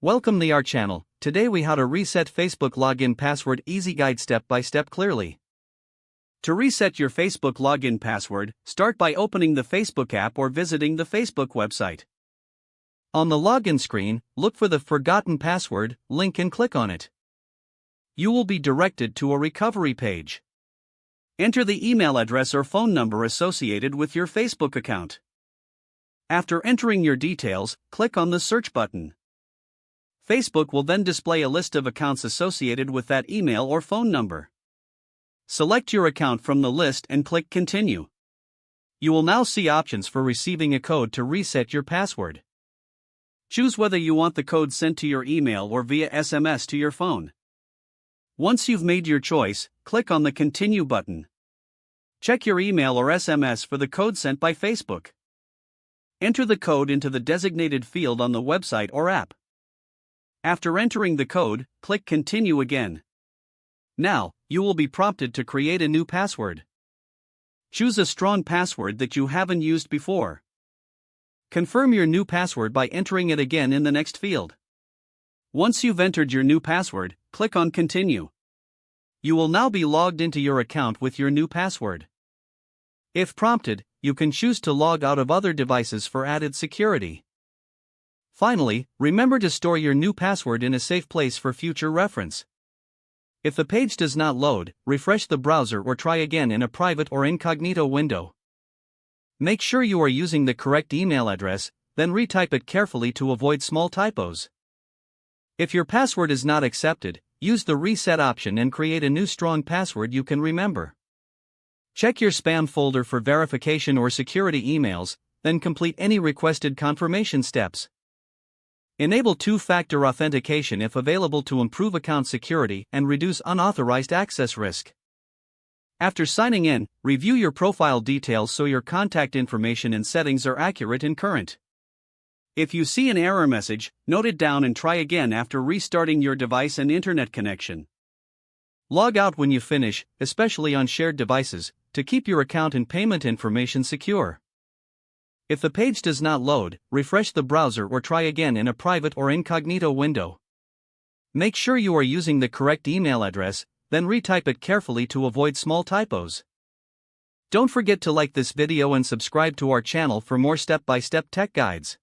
Welcome to our channel. Today we how to reset Facebook login password easy guide step by step clearly. To reset your Facebook login password, start by opening the Facebook app or visiting the Facebook website. On the login screen, look for the Forgotten Password link and click on it. You will be directed to a recovery page. Enter the email address or phone number associated with your Facebook account. After entering your details, click on the search button. Facebook will then display a list of accounts associated with that email or phone number. Select your account from the list and click Continue. You will now see options for receiving a code to reset your password. Choose whether you want the code sent to your email or via SMS to your phone. Once you've made your choice, click on the Continue button. Check your email or SMS for the code sent by Facebook. Enter the code into the designated field on the website or app. After entering the code, click Continue again. Now, you will be prompted to create a new password. Choose a strong password that you haven't used before. Confirm your new password by entering it again in the next field. Once you've entered your new password, click on Continue. You will now be logged into your account with your new password. If prompted, you can choose to log out of other devices for added security. Finally, remember to store your new password in a safe place for future reference. If the page does not load, refresh the browser or try again in a private or incognito window. Make sure you are using the correct email address, then retype it carefully to avoid small typos. If your password is not accepted, use the reset option and create a new strong password you can remember. Check your spam folder for verification or security emails, then complete any requested confirmation steps. Enable two-factor authentication if available to improve account security and reduce unauthorized access risk. After signing in, review your profile details so your contact information and settings are accurate and current. If you see an error message, note it down and try again after restarting your device and internet connection. Log out when you finish, especially on shared devices, to keep your account and payment information secure. If the page does not load, refresh the browser or try again in a private or incognito window. Make sure you are using the correct email address, then retype it carefully to avoid small typos. Don't forget to like this video and subscribe to our channel for more step-by-step tech guides.